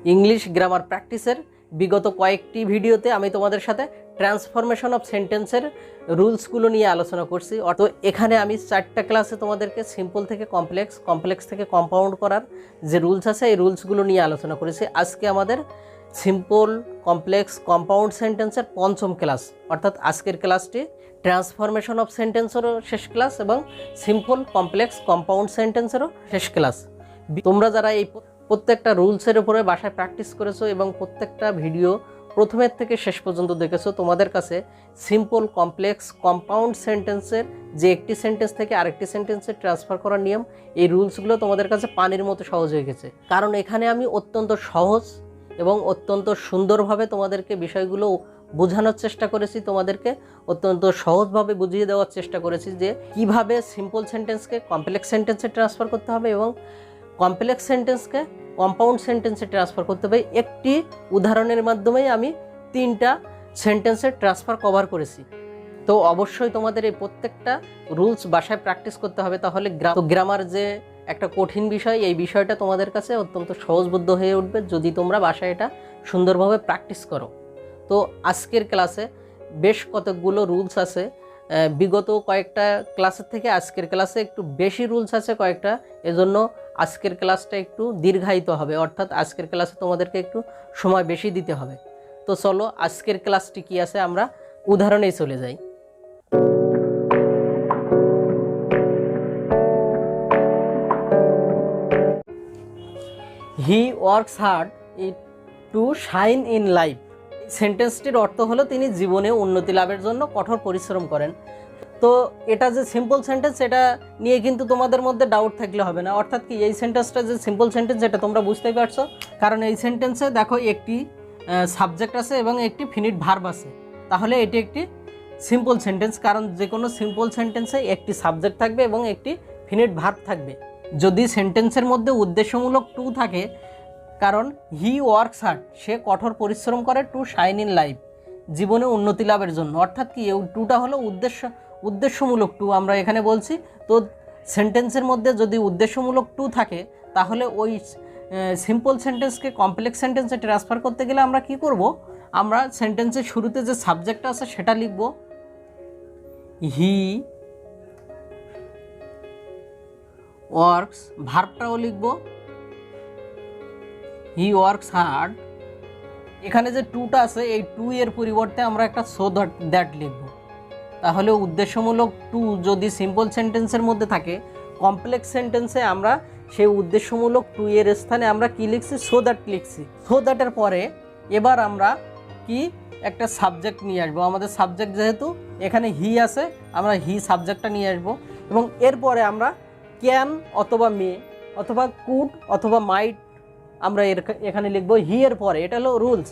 English grammar প্র্যাকটিসের বিগত কয়েকটি ভিডিওতে আমি তোমাদের সাথে ট্রান্সফরমেশন অফ সেন্টেন্সের রুলসগুলো নিয়ে আলোচনা করছি। তো এখানে আমি 4টা ক্লাসে তোমাদেরকে সিম্পল থেকে কমপ্লেক্স, কমপ্লেক্স থেকে কম্পাউন্ড করার যে রুলস আছে এই রুলসগুলো নিয়ে আলোচনা করেছি। আজকে আমাদের সিম্পল, কমপ্লেক্স, কম্পাউন্ড সেন্টেন্সের 5ম ক্লাস, অর্থাৎ আজকের ক্লাসটি ট্রান্সফরমেশন অফ সেন্টেন্সেরও শেষ ক্লাস এবং সিম্পল, কমপ্লেক্স, কম্পাউন্ড সেন্টেন্সেরও শেষ ক্লাস। তোমরা যারা এই প্রত্যেকটা রুলসের উপরে বাসায় প্র্যাকটিস করেছো এবং প্রত্যেকটা ভিডিও প্রথমের থেকে শেষ পর্যন্ত দেখেছো, তোমাদের কাছে সিম্পল, কমপ্লেক্স, কম্পাউন্ড সেন্টেন্সের যে একটি সেন্টেন্স থেকে আরেকটি সেন্টেন্সে ট্রান্সফার করার নিয়ম, এই রুলসগুলো তোমাদের কাছে পানির মতো সহজ হয়ে গেছে। কারণ এখানে আমি অত্যন্ত সহজ এবং অত্যন্ত সুন্দরভাবে তোমাদেরকে বিষয়গুলো বোঝানোর চেষ্টা করেছি, তোমাদেরকে অত্যন্ত সহজভাবে বুঝিয়ে দেওয়ার চেষ্টা করেছি যে কিভাবে সিম্পল সেন্টেন্সকে কমপ্লেক্স সেন্টেন্সে ট্রান্সফার করতে হবে এবং কমপ্লেক্স সেন্টেন্সকে কম্পাউন্ড সেন্টেন্সে ট্রান্সফার করতে হবে। একটি উদাহরণের মাধ্যমেই আমি 3টা সেন্টেন্সের ট্রান্সফার কভার করেছি। তো অবশ্যই তোমাদের এই প্রত্যেকটা রুলস বাসায় প্র্যাকটিস করতে হবে, তাহলে গ্রামার যে একটা কঠিন বিষয়, এই বিষয়টা তোমাদের কাছে অত্যন্ত সহজবোধ্য হয়ে উঠবে যদি তোমরা বাসায় এটা সুন্দরভাবে প্র্যাকটিস করো। তো আজকের ক্লাসে বেশ কতকগুলো রুলস আছে, বিগত কয়েকটা ক্লাসের থেকে আজকের ক্লাসে একটু বেশি রুলস আছে কয়েকটা, এজন্য আজকের ক্লাসটা একটু দীর্ঘায়িত হবে, অর্থাৎ আজকের ক্লাসে তোমাদেরকে একটু সময় বেশি দিতে হবে। তো চলো আজকের ক্লাসটি কি আছে আমরা উদাহরণেই চলে যাই। He works hard to shine in life. সেন্টেন্সটির অর্থ হলো তিনি জীবনে উন্নতি লাভের জন্য কঠোর পরিশ্রম করেন। তো এটা যে সিম্পল সেন্টেন্স, এটা নিয়ে কিন্তু তোমাদের মধ্যে ডাউট থাকলে হবে না, অর্থাৎ কি এই সেন্টেন্সটা যে সিম্পল সেন্টেন্স এটা তোমরা বুঝতেই পারছো, কারণ এই সেন্টেন্সে দেখো একটি সাবজেক্ট আছে এবং একটি ফিনিট ভার্ব আছে, তাহলে এটি একটি সিম্পল সেন্টেন্স। কারণ যে কোনো সিম্পল সেন্টেন্সে একটি সাবজেক্ট থাকবে এবং একটি ফিনিট ভার্ব থাকবে। যদি সেন্টেন্সের মধ্যে উদ্দেশ্যমূলক টু থাকে, কারণ হি ওয়ার্কস হার্ড, সে কঠোর পরিশ্রম করে, টু শাইন ইন লাইফ, জীবনে উন্নতি লাভের জন্য, অর্থাৎ কি এই টুটা হলো উদ্দেশ্যমূলক টু আমরা এখানে বলছি। তো সেন্টেন্সের মধ্যে যদি উদ্দেশ্যমূলক টু থাকে, তাহলে ওই সিম্পল সেন্টেন্সকে কমপ্লেক্স সেন্টেন্সে ট্রান্সফার করতে গেলে আমরা কি করব, আমরা সেন্টেন্সের শুরুতে যে সাবজেক্ট আছে সেটা লিখব, হি ওয়ার্কস, ভার্বটাও লিখব হি ওয়ার্কস হার্ড। এখানে যে টুটা আছে এই টু এর পরিবর্তে আমরা একটা সো দ্যাট লিখব। তাহলে উদ্দেশ্যমূলক টু যদি সিম্পল সেন্টেন্সের মধ্যে থাকে, কমপ্লেক্স সেন্টেন্সে আমরা সেই উদ্দেশ্যমূলক টু এর স্থানে আমরা কি লিখছি, সো দ্যাট লিখছি। সো দ্যাটের পরে এবার আমরা কি একটা সাবজেক্ট নিয়ে আসবো। আমাদের সাবজেক্ট যেহেতু এখানে হি আছে, আমরা হি সাবজেক্টটা নিয়ে আসবো এবং এরপরে আমরা ক্যান অথবা মে অথবা কুড অথবা মাইট আমরা এখানে লিখবো হি এর পরে। এটা হলো রুলস।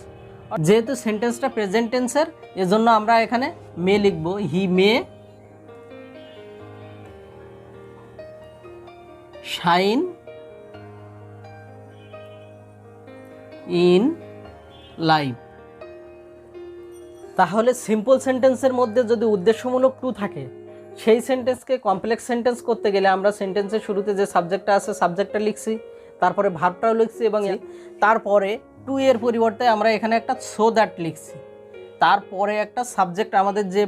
যেহেতু সেন্টেন্সটা প্রেজেন্ট টেন্সের, এজন্য আমরা এখানে মে লিখবো, হি মে শাইন ইন লাইফ। তাহলে সিম্পল সেন্টেন্সের মধ্যে যদি উদ্দেশ্যমূলক টু থাকে, সেই সেন্টেন্সকে কমপ্লেক্স সেন্টেন্স করতে গেলে আমরা সেন্টেন্সের শুরুতে যে সাবজেক্টটা আছে সাবজেক্টটা লিখছি, তারপরে ভার্বটাও লিখছি এবং তারপরে টু এর পরিবর্তে আমরা এখানে একটা সো দ্যাট লিখছি। তারপরে একটা সাবজেক্ট, আমাদের যে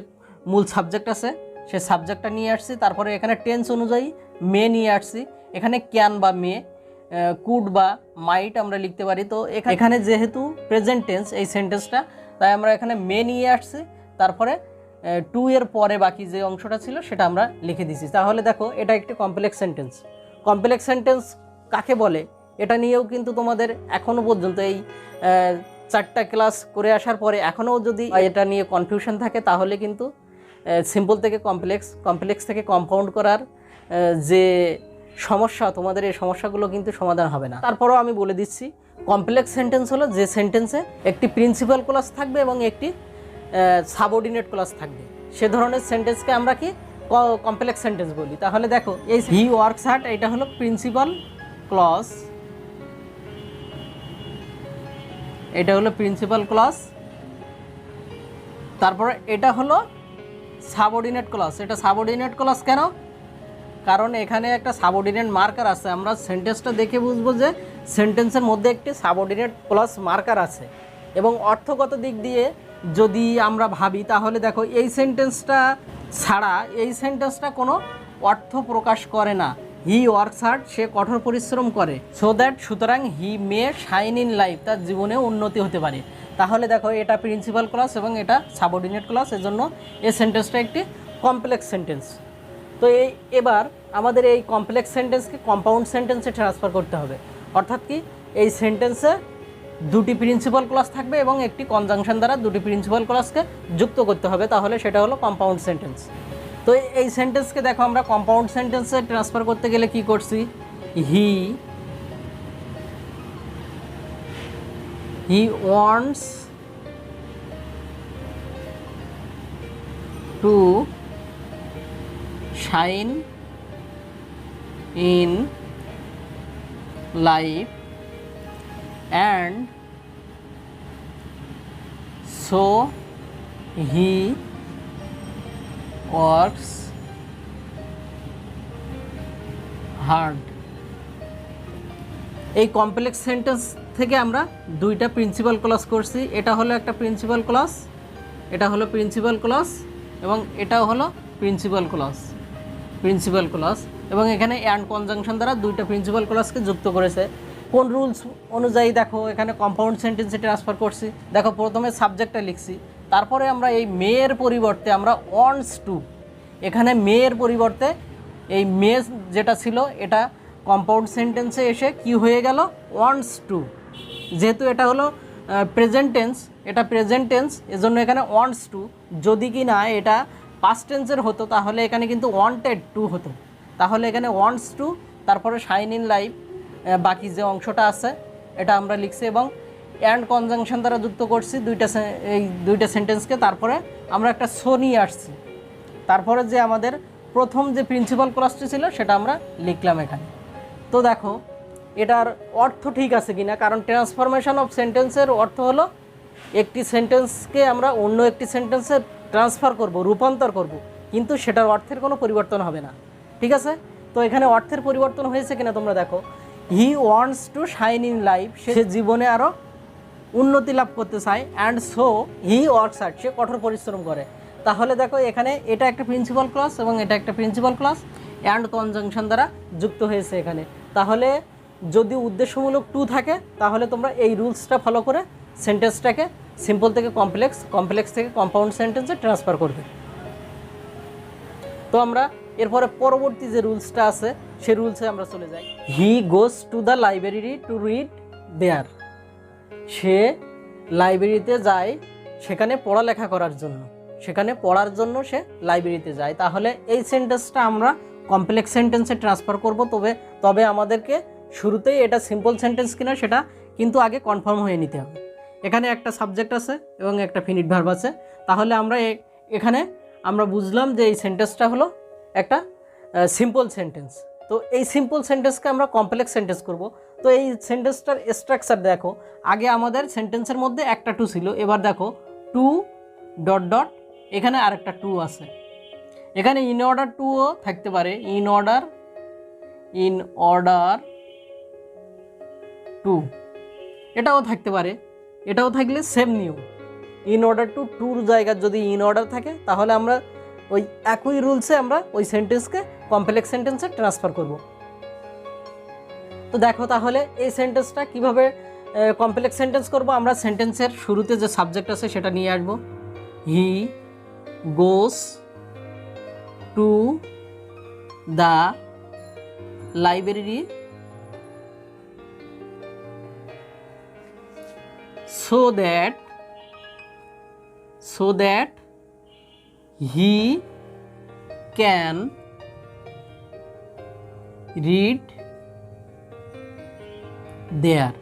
মূল সাবজেক্ট আছে সে সাবজেক্টটা নিয়ে আসছি, তারপরে এখানে টেন্স অনুযায়ী মে নিয়ে আসছি। এখানে ক্যান বা মে, কুড বা মাইট আমরা লিখতে পারি। তো এখানে যেহেতু প্রেজেন্ট টেন্স এই সেন্টেন্সটা, তাই আমরা এখানে মে নিয়ে আসছি, তারপরে টু এর পরে বাকি যে অংশটা ছিল সেটা আমরা লিখে দিছি। তাহলে দেখো এটা একটি কমপ্লেক্স সেন্টেন্স। কমপ্লেক্স সেন্টেন্স কাকে বলে এটা নিয়েও কিন্তু তোমাদের এখনও পর্যন্ত এই 4টা ক্লাস করে আসার পরে এখনও যদি এটা নিয়ে কনফিউশন থাকে, তাহলে কিন্তু সিম্পল থেকে কমপ্লেক্স, কমপ্লেক্স থেকে কম্পাউন্ড করার যে সমস্যা, তোমাদের এই সমস্যাগুলো কিন্তু সমাধান হবে না। তারপরেও আমি বলে দিচ্ছি, কমপ্লেক্স সেন্টেন্স হলো যে সেন্টেন্সে একটি প্রিন্সিপাল ক্লজ থাকবে এবং একটি সাবঅর্ডিনেট ক্লজ থাকবে, সে ধরনের সেন্টেন্সকে আমরা কি কমপ্লেক্স সেন্টেন্স বলি। তাহলে দেখো এই হি ওয়ার্কস হার্ড, এটা হলো প্রিন্সিপাল ক্লজ, এটা হলো প্রিন্সিপাল ক্লজ। তারপরে এটা হলো সাবঅর্ডিনেট ক্লজ। এটা সাবঅর্ডিনেট ক্লজ কেন? কারণ এখানে একটা সাবঅর্ডিনেট মার্কার আছে, আমরা সেন্টেন্সটা দেখে বুঝবো যে সেন্টেন্সের মধ্যে একটি সাবঅর্ডিনেট প্লাস মার্কার আছে। এবং অর্থগত দিক দিয়ে যদি আমরা ভাবি তাহলে দেখো এই সেন্টেন্সটা ছাড়া এই সেন্টেন্সটা কোনো অর্থ প্রকাশ করে না। হি ওয়ার্কস হার্ড, সে কঠোর পরিশ্রম করে, সো দ্যাট, সুতরাং, হি মে শাইন ইন লাইফ, তার জীবনে উন্নতি হতে পারে। তাহলে দেখো এটা প্রিন্সিপাল ক্লজ এবং এটা সাবঅর্ডিনেট ক্লজ, এজন্য এই সেন্টেন্সটা একটি কমপ্লেক্স সেন্টেন্স। তো এবার আমাদের এই কমপ্লেক্স সেন্টেন্সকে কম্পাউন্ড সেন্টেন্সে ট্রান্সফার করতে হবে। অর্থাৎ কি, এই সেন্টেন্সে দুটি প্রিন্সিপাল ক্লজ থাকবে এবং একটি কনজাংশন দ্বারা দুটি প্রিন্সিপাল ক্লজকে যুক্ত করতে হবে, তাহলে সেটা হলো কম্পাউন্ড সেন্টেন্স। তো এই সেন্টেন্সকে দেখো আমরা কম্পাউন্ড সেন্টেন্সে ট্রান্সফার করতে গেলে কি করছি, হি wants to shine in life and so he works hard। এই কমপ্লেক্স সেন্টেন্স থেকে আমরা দুইটা প্রিন্সিপাল ক্লজ করছি। এটা হলো একটা প্রিন্সিপাল ক্লজ, এটা হলো প্রিন্সিপাল ক্লজ এবং এটাও হলো প্রিন্সিপাল ক্লজ এবং এখানে অ্যান্ড কনজাংশন দ্বারা দুইটা প্রিন্সিপাল ক্লজকে যুক্ত করেছে। কোন রুলস অনুযায়ী দেখো এখানে কম্পাউন্ড সেন্টেন্সে ট্রান্সফার করছি। দেখো প্রথমে সাবজেক্টটা লিখছি, তারপরে আমরা এই মেয়ের পরিবর্তে আমরা ওয়ান্টস টু, এখানে মেয়ের পরিবর্তে এই মে যেটা ছিল এটা কম্পাউন্ড সেন্টেন্সে এসে কি হয়ে গেল, ওয়ান্টস টু। যেহেতু এটা হলো প্রেজেন্ট টেন্স, এটা প্রেজেন্ট টেন্স, এজন্য এখানে ওয়ান্টস টু। যদি কি না এটা পাস্ট টেন্সের হতো তাহলে এখানে কিন্তু ওয়ান্টেড টু হতো। তাহলে এখানে ওয়ান্টস টু, তারপরে শাইন ইন লাইফ, বাকি যে অংশটা আছে এটা আমরা লিখছি এবং অ্যান্ড কনজাংশন দ্বারা যুক্ত করছি এই দুইটা সেন্টেন্সকে। তারপরে আমরা একটা সো নিয়ে আসছি, তারপরে যে আমাদের প্রথম যে প্রিন্সিপাল ক্লজটি ছিল সেটা আমরা লিখলাম এখানে। তো দেখো এটার অর্থ ঠিক আছে কিনা, কারণ ট্রান্সফরমেশন অফ সেন্টেন্সের অর্থ হলো একটি সেন্টেন্সকে আমরা অন্য একটি সেন্টেন্সে ট্রান্সফার করব, রূপান্তর করব, কিন্তু সেটার অর্থের কোনো পরিবর্তন হবে না। ঠিক আছে, তো এখানে অর্থের পরিবর্তন হয়েছে কিনা তোমরা দেখো। He wants to shine in life, সে জীবনে আরও উন্নতি লাভ করতে চায়, and so he works hard, সে কঠোর পরিশ্রম করে। তাহলে দেখো এখানে এটা একটা প্রিন্সিপাল ক্লজ এবং এটা একটা প্রিন্সিপাল ক্লজ অ্যান্ড কনজাংশন দ্বারা যুক্ত হয়েছে এখানে। তাহলে যদি উদ্দেশ্যমূলক টু থাকে তাহলে তোমরা এই রুলসটা ফলো করে সেন্টেন্সটাকে সিম্পল থেকে কমপ্লেক্স, কমপ্লেক্স থেকে কম্পাউন্ড সেন্টেন্সে ট্রান্সফার করবে। তো আমরা এরপরে পরবর্তী যে রুলসটা আছে সেই রুলসে আমরা চলে যাই। He goes to the library to read there, সে লাইব্রেরিতে যায় সেখানে পড়ালেখা করার জন্য, সেখানে পড়ার জন্য সে লাইব্রেরিতে যায়। তাহলে এই সেন্টেন্সটা আমরা কমপ্লেক্স সেন্টেন্সে ট্রান্সফার করব। তবে আমাদেরকে শুরুতেই এটা সিম্পল সেন্টেন্স কিনা সেটা কিন্তু আগে কনফার্ম হয়ে নিতে হবে। এখানে একটা সাবজেক্ট আছে এবং একটা ফিনিট ভার্ব আছে। তাহলে আমরা এখানে আমরা বুঝলাম যে এই সেন্টেন্সটা হলো একটা সিম্পল সেন্টেন্স। তো এই সিম্পল সেন্টেন্সকে আমরা কমপ্লেক্স সেন্টেন্স করব। তো এই সেন্টেন্সটার স্ট্রাকচার দেখো, আগে আমাদের সেন্টেন্সের মধ্যে একটা টু ছিল, এবার দেখো টু ডট ডট, এখানে আরেকটা টু আছে। এখানে ইন অর্ডার টুও থাকতে পারে, ইন অর্ডার টু এটাও থাকতে পারে, এটাও থাকলে সেম নিয়ম। ইন অর্ডার টু টুর জায়গায় যদি ইন অর্ডার থাকে তাহলে আমরা ওই একই রুলসে আমরা ওই সেন্টেন্সকে কমপ্লেক্স সেন্টেন্সে ট্রান্সফার করব। তো দেখো তাহলে এই সেন্টেন্সটা কিভাবে কমপ্লেক্স সেন্টেন্স করব। আমরা সেন্টেন্সের শুরুতে যে সাবজেক্ট আছে সেটা নিয়ে আসবো। He goes to the library so that he can read there।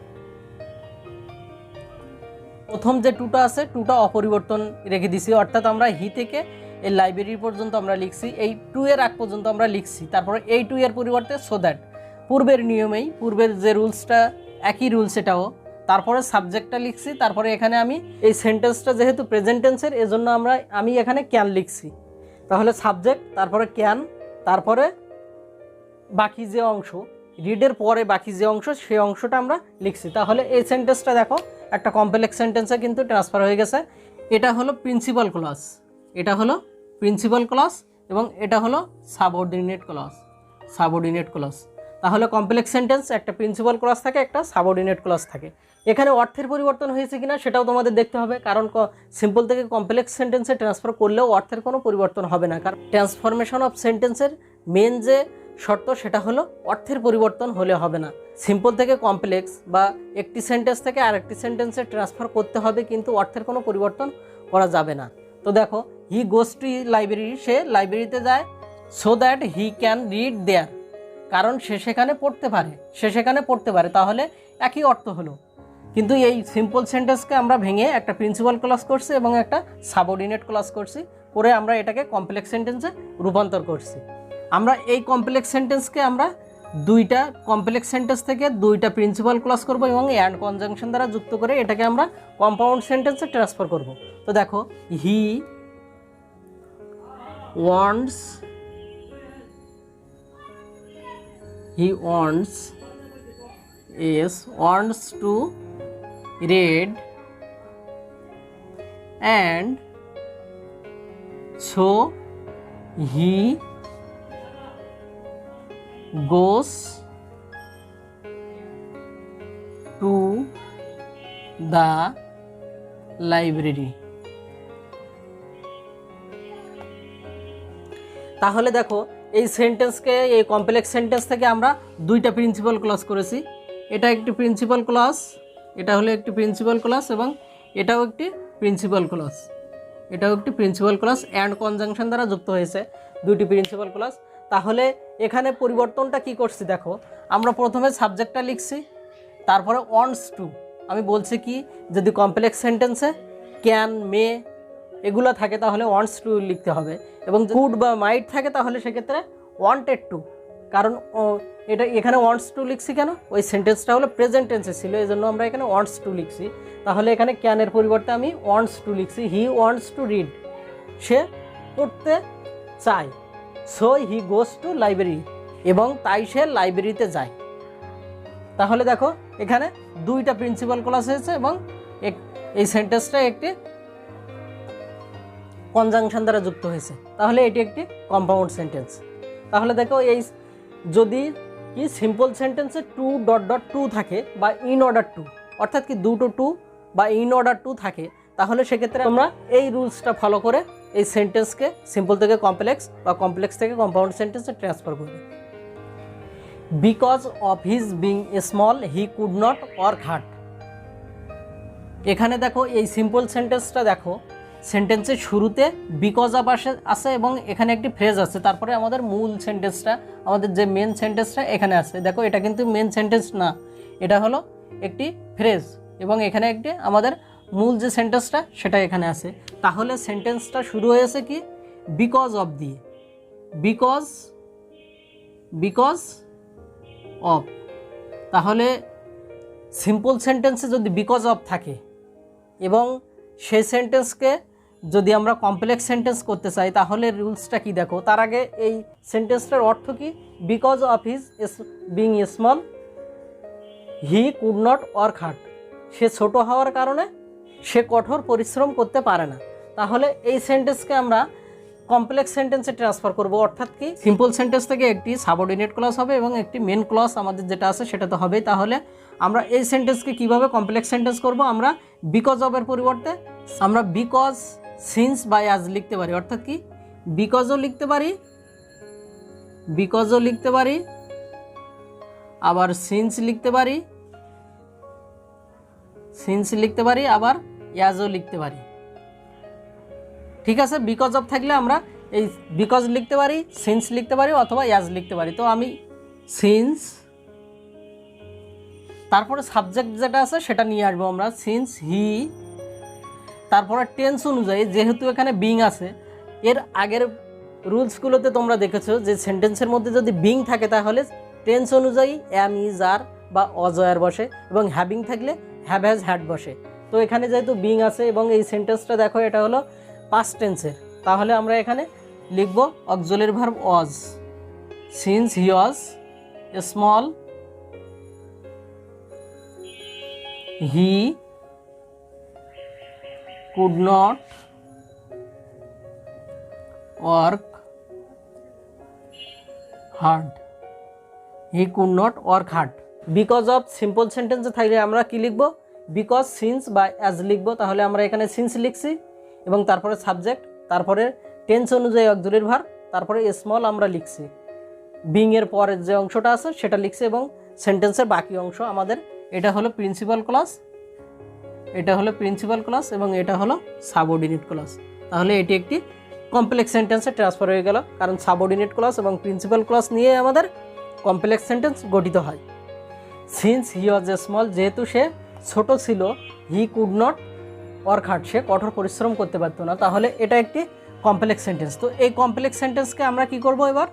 প্রথম যে টুটা আছে টুটা অপরিবর্তন রেখে দিছি, অর্থাৎ আমরা হি থেকে এই লাইব্রেরি পর্যন্ত আমরা লিখছি, এই টু এর আগ পর্যন্ত আমরা লিখছি, তারপরে এই টু এর পরিবর্তে সো দ্যাট, পূর্বের নিয়মেই, পূর্বের যে রুলসটা একই রুলস এটাও। তারপরে সাবজেক্টটা লিখছি, তারপরে এখানে আমি এই সেন্টেন্সটা যেহেতু প্রেজেন্ট টেন্সের এজন্য আমি এখানে ক্যান লিখছি। তাহলে সাবজেক্ট, তারপরে ক্যান, তারপরে বাকি যে অংশ রিডের পরে বাকি যে অংশ সেই অংশটা আমরা লিখছি। তাহলে এই সেন্টেন্সটা দেখো একটা কমপ্লেক্স সেন্টেন্সে কিন্তু ট্রান্সফার হয়ে গেছে। এটা হলো প্রিন্সিপাল ক্লজ, এটা হলো প্রিন্সিপাল ক্লজ এবং এটা হলো সাবঅর্ডিনেট ক্লজ, সাবঅর্ডিনেট ক্লজ। তাহলে কমপ্লেক্স সেন্টেন্স একটা প্রিন্সিপাল ক্লজ থাকে, একটা সাবঅর্ডিনেট ক্লজ থাকে। এখানে অর্থের পরিবর্তন হয়েছে কিনা সেটাও তোমাদের দেখতে হবে, কারণ সিম্পল থেকে কমপ্লেক্স সেন্টেন্সে ট্রান্সফার করলেও অর্থের কোনো পরিবর্তন হবে না। কারণ ট্রান্সফরমেশন অফ সেন্টেন্সের মেন যে শর্ত সেটা হলো অর্থের পরিবর্তন হলে হবে না। সিম্পল থেকে কমপ্লেক্স বা একটি সেন্টেন্স থেকে আরেকটি সেন্টেন্সে ট্রান্সফার করতে হবে, কিন্তু অর্থের কোনো পরিবর্তন করা যাবে না। তো দেখো, হি গোস টু লাইব্রেরি, সে লাইব্রেরিতে যায়, so that he can read there, কারণ সে সেখানে পড়তে পারে, সে সেখানে পড়তে পারে। তাহলে একই অর্থ হলো, কিন্তু এই সিম্পল সেন্টেন্সকে আমরা ভেঙে একটা প্রিন্সিপাল ক্লজ করছি এবং একটা সাবঅর্ডিনেট ক্লজ করছি, করে আমরা এটাকে কমপ্লেক্স সেন্টেন্সে রূপান্তর করছি। আমরা এই কমপ্লেক্স সেন্টেন্সকে আমরা দুইটা কমপ্লেক্স সেন্টেন্স থেকে দুইটা প্রিন্সিপাল ক্লজ করব এবং অ্যান্ড কনজাংশন দ্বারা যুক্ত করে এটাকে আমরা কম্পাউন্ড সেন্টেন্সে ট্রান্সফার করব। তো দেখো, he wants, he wants to read, and so he goes to the library. তাহলে দেখো, এই সেন্টেন্সকে এই কমপ্লেক্স সেন্টেন্স থেকে আমরা দুইটা প্রিন্সিপাল ক্লজ করেছি। এটা একটি প্রিন্সিপাল ক্লজ, এটা হলো একটি প্রিন্সিপাল ক্লজ এবং এটাও একটি প্রিন্সিপাল ক্লজ, এটাও একটি প্রিন্সিপাল ক্লজ অ্যান্ড কনজাংশন দ্বারা যুক্ত হয়েছে দুইটি প্রিন্সিপাল ক্লজ। তাহলে এখানে পরিবর্তনটা কি করছি দেখো, আমরা প্রথমে সাবজেক্টটা লিখছি, তারপরে ওয়ান্টস টু। আমি বলছি কি, যদি কমপ্লেক্স সেন্টেন্সে ক্যান, মে এগুলো থাকে তাহলে ওয়ান্টস টু লিখতে হবে, এবং কুড বা মাইট থাকে তাহলে সেক্ষেত্রে ওয়ান্টেড টু। কারণ এটা এখানে ওয়ান্টস টু লিখছি কেন, ওই সেন্টেন্সটা হলো প্রেজেন্ট টেন্সে ছিল, এই জন্য আমরা এখানে ওয়ান্টস টু লিখছি। তাহলে এখানে ক্যানের পরিবর্তে আমি ওয়ান্টস টু লিখছি। হি ওয়ান্টস টু রিড, সে পড়তে চায়। So he goes two library, এবং তাই সে লাইব্রেরিতে যায়। তাহলে দেখো, এখানে দুইটা প্রিন্সিপাল ক্লজ হয়েছে এবং এই সেন্টেন্সটা একটি কনজাংশন দ্বারা যুক্ত হয়েছে। তাহলে এটি একটি কম্পাউন্ড সেন্টেন্স। তাহলে দেখো, এই যদি কি সিম্পল সেন্টেন্সে টু থাকে বা ইন অর্ডার টু, অর্থাৎ কি দুটো টু বা ইন অর্ডার টু থাকে, তাহলে সেক্ষেত্রে আমরা এই রুলসটা ফলো করে এই সেন্টেন্সকে সিম্পল থেকে কমপ্লেক্স বা কমপ্লেক্স থেকে কম্পাউন্ড সেন্টেন্সে ট্রান্সফার করব। Because of his being small he could not work hard. এখানে দেখো, এই সিম্পল সেন্টেন্সটা দেখো, সেন্টেন্সের শুরুতে বিকজ অফ আসে এবং এখানে একটি ফ্রেজ আছে, তারপরে আমাদের মূল সেন্টেন্সটা, আমাদের যে মেন সেন্টেন্সটা এখানে আছে। দেখো, এটা কিন্তু মেন সেন্টেন্স না, এটা হলো একটি ফ্রেজ, এবং এখানে একটি আমাদের মূল যে সেন্টেন্সটা সেটা এখানে আছে। তাহলে সেন্টেন্সটা শুরু হয়েছে কি, বিকজ অফ দিয়ে, বিকজ অফ। তাহলে সিম্পল সেন্টেন্সে যদি বিকজ অফ থাকে এবং সেই সেন্টেন্সকে যদি আমরা কমপ্লেক্স সেন্টেন্স করতে চাই, তাহলে রুলসটা কি দেখো। তার আগে এই সেন্টেন্সটার অর্থ কি, because of his being small he could not work hard, সে ছোট হওয়ার কারণে সে কঠোর পরিশ্রম করতে পারে না। তাহলে এই সেন্টেন্সকে আমরা কমপ্লেক্স সেন্টেন্সে ট্রান্সফার করব, অর্থাৎ কি সিম্পল সেন্টেন্স থেকে একটি সাবঅর্ডিনেট ক্লজ হবে এবং একটি মেন ক্লজ আমাদের যেটা আছে সেটা তো হবেই। তাহলে আমরা এই সেন্টেন্সকে কিভাবে কমপ্লেক্স সেন্টেন্স করব, আমরা বিকজ অফের পরিবর্তে আমরা বিকজ, সিন্স বা অ্যাজ লিখতে পারি, অর্থাৎ কি বিকজও লিখতে পারি, আবার সিন্স লিখতে পারি, আবার অ্যাজও লিখতে পারি। ঠিক আছে, বিকজ অফ থাকলে আমরা এই বিকজ লিখতে পারি, সিন্স লিখতে পারি অথবা অ্যাজ লিখতে পারি। তো আমি সিন্স, তারপরে সাবজেক্ট যেটা আছে সেটা নিয়ে আসবো আমরা, সিন্স হি। তারপরে টেন্স অনুযায়ী, যেহেতু এখানে বিং আছে, এর আগের রুলসগুলোতে তোমরা দেখেছো যে সেন্টেন্সের মধ্যে যদি বিং থাকে তাহলে টেন্স অনুযায়ী অ্যাম, ইজ, আর বা অজয়ার বসে, এবং হ্যাভিং থাকলে হ্যাভ, হ্যাজ, হ্যাড বসে। তো এখানে যেহেতু বিং আছে এবং এই সেন্টেন্সটা দেখো এটা হলো পাস্ট টেন্সের, তাহলে আমরা এখানে লিখব auxiliary verb was, since he was small he could not work hard, he could not work hard. Because of simple সেন্টেন্সে থাকলে আমরা কি লিখব, বিকজ, সিন্স বা অ্যাজ লিখব। তাহলে আমরা এখানে সিন্স লিখছি এবং তারপরে সাবজেক্ট, তারপরে টেন্স অনুযায়ী অক্সিলারি ভার্ব, তারপরে স্মল আমরা লিখছি। বিং এর পরের যে অংশটা আছে সেটা লিখছি এবং সেন্টেন্সের বাকি অংশ আমাদের, এটা হলো প্রিন্সিপাল ক্লজ, এটা হলো প্রিন্সিপাল ক্লজ এবং এটা হলো সাবঅর্ডিনেট ক্লজ। তাহলে এটি একটি কমপ্লেক্স সেন্টেন্সে ট্রান্সফার হয়ে গেল, কারণ সাবঅর্ডিনেট ক্লজ এবং প্রিন্সিপাল ক্লজ নিয়ে আমাদের কমপ্লেক্স সেন্টেন্স গঠিত হয়। Since he was a small, যেহেতু সে ছোট ছিল, he could not work hard, সে কঠোর পরিশ্রম করতে পারতো না। তাহলে এটা একটি কমপ্লেক্স সেন্টেন্স। তো এই কমপ্লেক্স সেন্টেন্সকে আমরা কি করব, এবার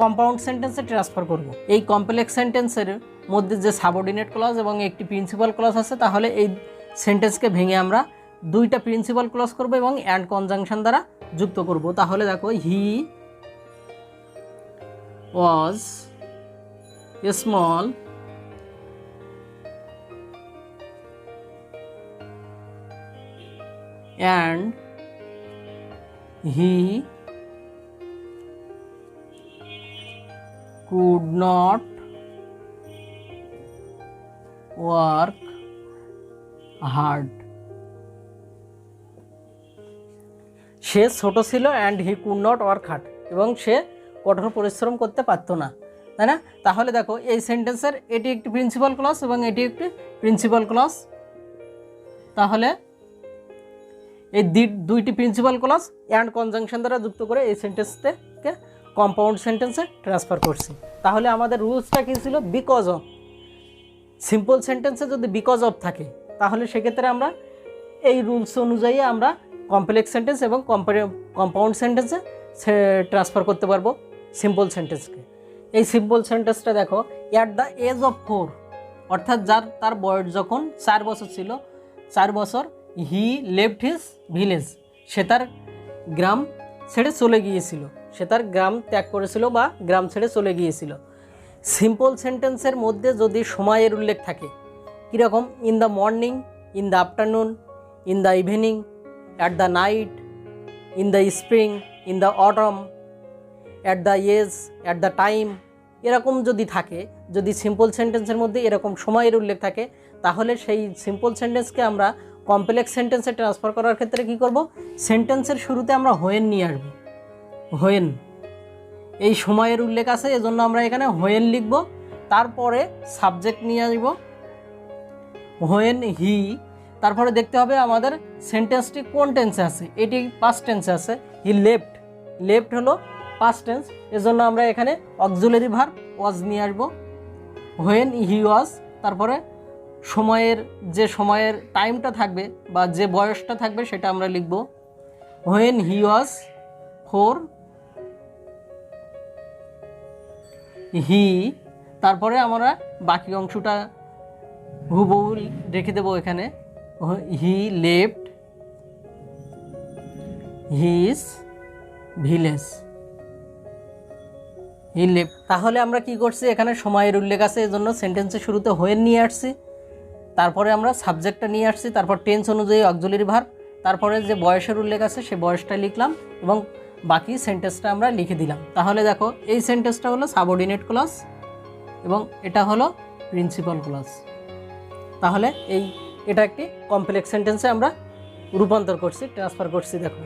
কম্পাউন্ড সেন্টেন্সে ট্রান্সফার করব। এই কমপ্লেক্স সেন্টেন্সের মধ্যে যে সাবঅর্ডিনেট ক্লজ এবং একটি প্রিন্সিপাল ক্লজ আছে, তাহলে এই সেন্টেন্সকে ভেঙে আমরা দুইটা প্রিন্সিপাল ক্লজ করব এবং অ্যান্ড কনজাংশন দ্বারা যুক্ত করব। তাহলে দেখো, he was small and he could not work hard, সে ছোট ছিল and he could not work hard, এবং সে কঠোর পরিশ্রম করতে পারতো না, তাই না? তাহলে দেখো, এই সেন্টেন্সের এটি একটি প্রিন্সিপাল ক্লজ এবং এটি একটি প্রিন্সিপাল ক্লজ। তাহলে এই দুইটি প্রিন্সিপাল ক্লজ অ্যান্ড কনজাংশন দ্বারা যুক্ত করে এই সেন্টেন্সটাকে কম্পাউন্ড সেন্টেন্সে ট্রান্সফার করছি। তাহলে আমাদের রুলসটা কী ছিল, বিকজ অফ। সিম্পল সেন্টেন্সে যদি বিকজ অফ থাকে, তাহলে সেক্ষেত্রে আমরা এই রুলস অনুযায়ী আমরা কমপ্লেক্স সেন্টেন্স এবং কম্পাউন্ড সেন্টেন্সে ট্রান্সফার করতে পারবো সিম্পল সেন্টেন্সকে। এই সিম্পল সেন্টেন্সটা দেখো, অ্যাট দ্য এজ অফ 4, অর্থাৎ তার বয়স যখন 4 বছর ছিল, 4 বছর, হি লেফট হিজ ভিলেজ, সে তার গ্রাম ছেড়ে চলে গিয়েছিল, সে তার গ্রাম ত্যাগ করেছিল বা গ্রাম ছেড়ে চলে গিয়েছিল। সিম্পল সেন্টেন্সের মধ্যে যদি সময়ের উল্লেখ থাকে, কীরকম, in the morning, in the afternoon, in the evening, at the night, in the spring, in the autumn, at the age, at the time, এরকম যদি থাকে, যদি সিম্পল সেন্টেন্সের মধ্যে এরকম সময়ের উল্লেখ থাকে, তাহলে সেই সিম্পল সেন্টেন্সকে আমরা কমপ্লেক্স সেন্টেন্সে ট্রান্সফার করার ক্ষেত্রে কি করব, সেন্টেন্সের শুরুতে আমরা হোয়েন নিয়ে আসব। হোয়েন, এই সময়ের উল্লেখ আছে, এজন্য আমরা এখানে হোয়েন লিখব। তারপরে সাবজেক্ট নিয়ে আসব হোয়েন হি, তারপরে দেখতে হবে আমাদের সেন্টেন্সটি কোন টেন্সে আছে, এটি পাস্ট টেন্সে আছে। হি লেফট, লেফট হলো পাস্ট টেন্স, এজন্য আমরা এখানে অক্সিলারি ভার্ব ওয়াজ নিয়ে আসব। হোয়েন হি ওয়াজ, তারপরে সময়ের টাইমটা থাকবে বা যে বয়সটা থাকবে সেটা আমরা লিখব হোয়েন হি ওয়াজ 4, হি, তারপরে আমরা বাকি অংশটা হুবহু রেখে দেবো এখানে। He left his village, he left. তাহলে আমরা কি করছি, এখানে সময়ের উল্লেখ আছে, এজন্য সেন্টেন্সের শুরুতে হোয়েন নিয়ে আসছি, তারপরে আমরা সাবজেক্টটা নিয়ে আসছি, তারপর টেন্স অনুযায়ী অক্সিলারি ভার্ব, তারপরে যে বয়সের উল্লেখ আছে সে বয়সটা লিখলাম এবং বাকি সেন্টেন্সটা আমরা লিখে দিলাম। তাহলে দেখো, এই সেন্টেন্সটা হলো সাবঅর্ডিনেট ক্লজ এবং এটা হলো প্রিন্সিপাল ক্লজ। তাহলে এটা একটি কমপ্লেক্স সেন্টেন্সে আমরা রূপান্তর করছি, ট্রান্সফার করছি। দেখো,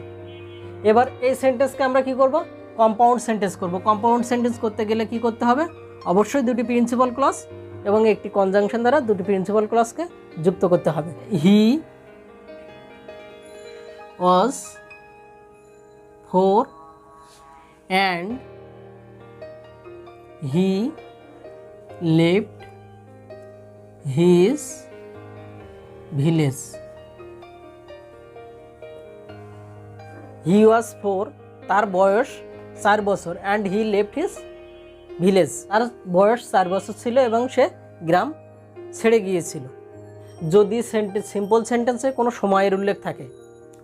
এবার এই সেন্টেন্সকে আমরা কি করব, কম্পাউন্ড সেন্টেন্স করব। কম্পাউন্ড সেন্টেন্স করতে গেলে কি করতে হবে, অবশ্যই দুটি প্রিন্সিপাল ক্লজ এবং একটি কনজাংশন দ্বারা দুটি প্রিন্সিপাল ক্লজকে যুক্ত করতে হবে। হি ওয়াজ 4 and he left his village. He was 4, তার বয়স 4 বছর, and he left his village, তার বয়স 4 বছর ছিল এবং সে গ্রাম ছেড়ে গিয়েছিল। যদি সিম্পল সেন্টেন্সে কোনো সময়ের উল্লেখ থাকে,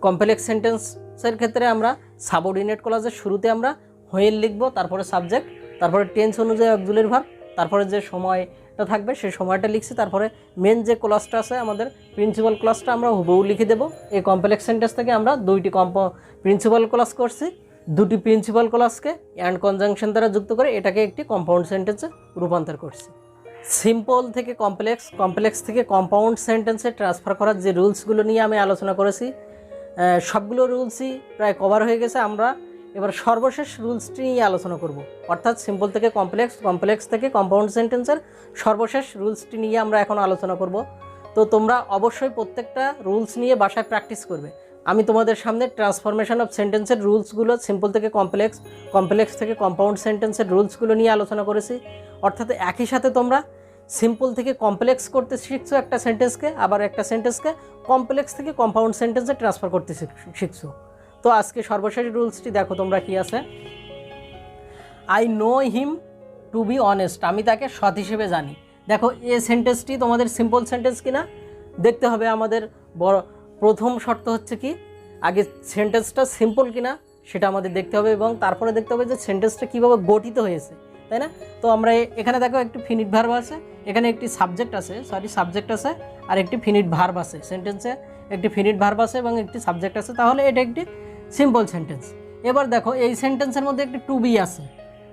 কমপ্লেক্স সেন্টেন্সের ক্ষেত্রে আমরা সাবঅর্ডিনেট ক্লজের শুরুতে আমরা হোয়েন লিখব, তারপরে সাবজেক্ট, তারপরে টেন্স অনুযায়ী অক্সিলারি ভার্ব, তারপরে যে সময়টা সময়টা থাকবে সেই সময়টা লিখছি। তারপরে মেন যে ক্লজটা আছে আমাদের প্রিন্সিপাল ক্লজটা আমরা হুবহু লিখে দেবো। এই কমপ্লেক্স সেন্টেন্স থেকে আমরা দুইটি প্রিন্সিপাল ক্লজ করছি, দুটি প্রিন্সিপাল ক্লজকে অ্যান্ড কনজাংশন দ্বারা যুক্ত করে এটাকে একটি কম্পাউন্ড সেন্টেন্সে রূপান্তর করছি। সিম্পল থেকে কমপ্লেক্স, কমপ্লেক্স থেকে কম্পাউন্ড সেন্টেন্সে ট্রান্সফার করার যে রুলসগুলো নিয়ে আমি আলোচনা করেছি সবগুলো রুলসই প্রায় কভার হয়ে গেছে। আমরা এবার সর্বশেষ রুলসটি নিয়ে আলোচনা করব, অর্থাৎ সিম্পল থেকে কমপ্লেক্স, কমপ্লেক্স থেকে কম্পাউন্ড সেন্টেন্সের সর্বশেষ রুলসটি নিয়ে আমরা এখন আলোচনা করব। তো তোমরা অবশ্যই প্রত্যেকটা রুলস নিয়ে বাসায় প্র্যাকটিস করবে। আমি তোমাদের সামনে ট্রান্সফরমেশন অফ সেন্টেন্সের রুলসগুলো, সিম্পল থেকে কমপ্লেক্স, কমপ্লেক্স থেকে কম্পাউন্ড সেন্টেন্সের রুলসগুলো নিয়ে আলোচনা করেছি। অর্থাৎ একই সাথে তোমরা সিম্পল থেকে কমপ্লেক্স করতে শিখছো একটা সেন্টেন্সকে, আবার একটা সেন্টেন্সকে কমপ্লেক্স থেকে কম্পাউন্ড সেন্টেন্সে ট্রান্সফার করতে শিখছো। তো আজকে সর্বশেষ রুলসটি দেখো তোমরা কি আছে। I know him to be honest, আমি তাকে সৎ হিসেবে জানি। দেখো এই সেন্টেন্সটি তোমাদের সিম্পল সেন্টেন্স কিনা দেখতে হবে। আমাদের প্রথম শর্ত হচ্ছে কি, আগে সেন্টেন্সটা সিম্পল কিনা সেটা আমাদের দেখতে হবে এবং তারপরে দেখতে হবে যে সেন্টেন্সটা কীভাবে গঠিত হয়েছে, তাই না? তো আমরা এখানে দেখো একটি ফিনিট ভার্ব আছে, এখানে একটি সাবজেক্ট আছে, সাবজেক্ট আছে আর একটি ফিনিট ভার্ব আছে। সেন্টেন্সে একটি ফিনিট ভার্ব আছে এবং একটি সাবজেক্ট আছে, তাহলে এটা একটি সিম্পল সেন্টেন্স। এবার দেখো এই সেন্টেন্সের মধ্যে একটি টু বি আছে,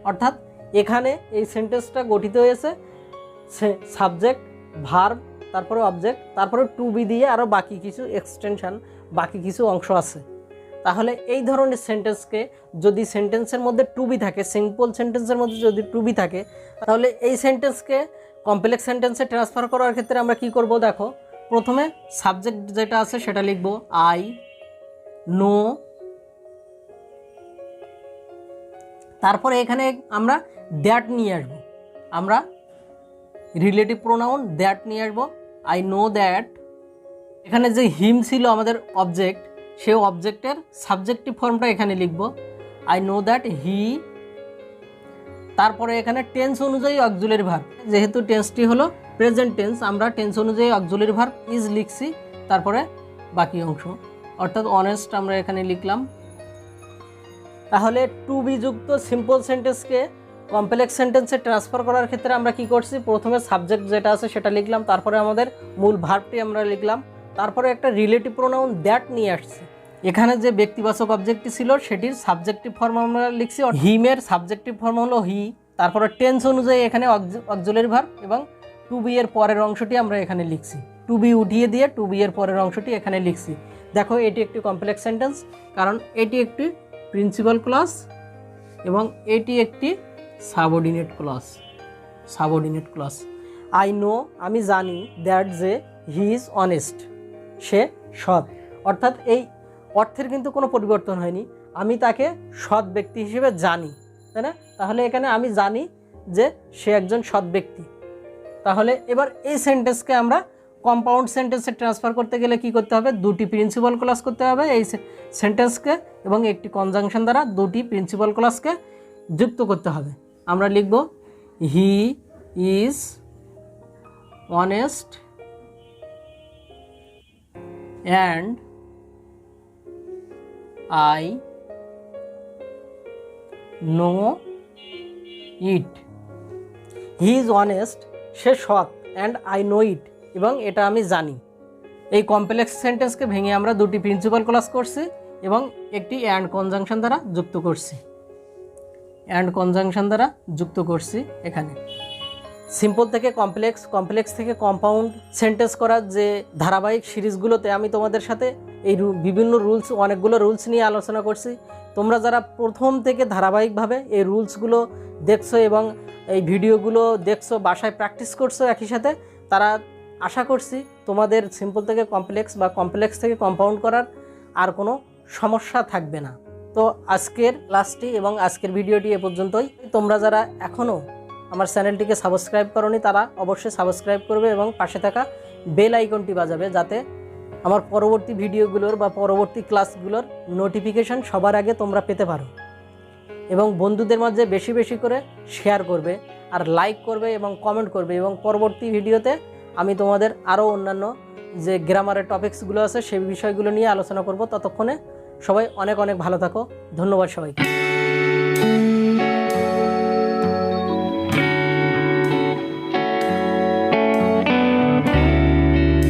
অর্থাৎ এখানে এই সেন্টেন্সটা গঠিত হয়েছে সাবজেক্ট, ভার্ব, তারপরে অবজেক্ট, তারপরে টু বি দিয়ে আরও বাকি কিছু এক্সটেনশন, বাকি কিছু অংশ আছে। তাহলে এই ধরনের সেন্টেন্সকে যদি সেন্টেন্সের মধ্যে টু বি থাকে, সিম্পল সেন্টেন্সের মধ্যে যদি টু বি থাকে, তাহলে এই সেন্টেন্সকে কমপ্লেক্স সেন্টেন্সে ট্রান্সফার করার ক্ষেত্রে আমরা কি করব? দেখো প্রথমে সাবজেক্ট যেটা আছে সেটা লিখব আই নো, তারপরে এখানে আমরা দ্যাট নিয়ে আসবো, আমরা রিলেটিভ প্রোনাউন দ্যাট নিয়ে আসবো। আই নো দ্যাট, এখানে যে হিম ছিল আমাদের অবজেক্ট, সেই অবজেক্টের সাবজেক্টিভ ফর্মটা এখানে লিখব আই নো দ্যাট হি। তারপরে এখানে টেন্স অনুযায়ী অক্সিলারি ভার্ব, যেহেতু টেন্সটি হলো প্রেজেন্ট টেন্স, আমরা টেন্স অনুযায়ী অক্সিলারি ভার্ব ইজ লিখছি। তারপরে বাকি অংশ অর্থাৎ অনেস্ট আমরা এখানে লিখলাম। তাহলে টু বি যুক্ত সিম্পল সেন্টেন্সকে কমপ্লেক্স সেন্টেন্সে ট্রান্সফার করার ক্ষেত্রে আমরা কি করছি? প্রথমে সাবজেক্ট যেটা আছে সেটা লিখলাম, তারপরে আমাদের মূল ভার্বটি আমরা লিখলাম, তারপরে একটা রিলেটিভ প্রোনাউন দ্যাট নিয়ে আসছি। এখানে যে ব্যক্তিবাচক অবজেক্টটি ছিল সেটির সাবজেক্টিভ ফর্ম আমরা লিখছি, হিমের সাবজেক্টিভ ফর্ম হলো হি। তারপরে টেন্স অনুযায়ী এখানে অক্সিলারি ভার্ব এবং টু বি এর পরের অংশটি আমরা এখানে লিখছি, টু বি উঠিয়ে দিয়ে টু বি এর পরের অংশটি এখানে লিখছি। দেখো এটি একটি কমপ্লেক্স সেন্টেন্স, কারণ এটি একটি প্রিন্সিপাল ক্লজ এবং এটি একটি সাবঅর্ডিনেট ক্লজ। আই নো, আমি জানি, দ্যাট যে হি ইজ অনেস্ট, সে সৎ। অর্থাৎ এই অর্থের কিন্তু কোনো পরিবর্তন হয়নি, আমি তাকে সৎ ব্যক্তি হিসেবে জানি, তাই না? তাহলে এখানে আমি জানি যে সে একজন সৎ ব্যক্তি। তাহলে এবার এই সেন্টেন্সকে আমরা কম্পাউন্ড সেন্টেন্সে ট্রান্সফার করতে গেলে কি করতে হবে? দুটি প্রিন্সিপাল ক্লজ করতে হবে এই সেন্টেন্সকে এবং একটি কনজাংশন দ্বারা দুটি প্রিন্সিপাল ক্লজকে যুক্ত করতে হবে। আমরা লিখব he is honest and I know it. He is honest, সে সৎ, অ্যান্ড আই নো ইট, এবং এটা আমি জানি। এই কমপ্লেক্স সেন্টেন্সকে ভেঙে আমরা দুটি প্রিন্সিপাল ক্লজ করছি এবং একটি অ্যান্ড কনজাংশন দ্বারা যুক্ত করছি। এখানে সিম্পল থেকে কমপ্লেক্স, কমপ্লেক্স থেকে কম্পাউন্ড সেন্টেন্স করার যে ধারাবাহিক সিরিজগুলোতে আমি তোমাদের সাথে এই বিভিন্ন অনেকগুলো রুলস নিয়ে আলোচনা করছি। তোমরা যারা প্রথম থেকে ধারাবাহিকভাবে এই রুলসগুলো দেখছো এবং এই ভিডিওগুলো দেখছো, বাসায় প্র্যাকটিস করছো একই সাথে, তারা আশা করছি তোমাদের সিম্পল থেকে কমপ্লেক্স বা কমপ্লেক্স থেকে কম্পাউন্ড করার আর কোনো সমস্যা থাকবে না। তো আজকের ক্লাসটি এবং আজকের ভিডিওটি এ পর্যন্তই। তোমরা যারা এখনও আমার চ্যানেলটিকে সাবস্ক্রাইব করোনি তারা অবশ্যই সাবস্ক্রাইব করবে এবং পাশে থাকা বেল আইকনটি বাজাবে, যাতে আমার পরবর্তী ভিডিওগুলোর বা পরবর্তী ক্লাসগুলোর নোটিফিকেশান সবার আগে তোমরা পেতে পারো। এবং বন্ধুদের মাঝে বেশি বেশি করে শেয়ার করবে আর লাইক করবে এবং কমেন্ট করবে, এবং পরবর্তী ভিডিওতে আমি তোমাদের আরও অন্যান্য যে গ্রামারের টপিকসগুলো আছে সেই বিষয়গুলো নিয়ে আলোচনা করব। ততক্ষণে সবাই অনেক অনেক ভালো থাকো। ধন্যবাদ সবাইকে।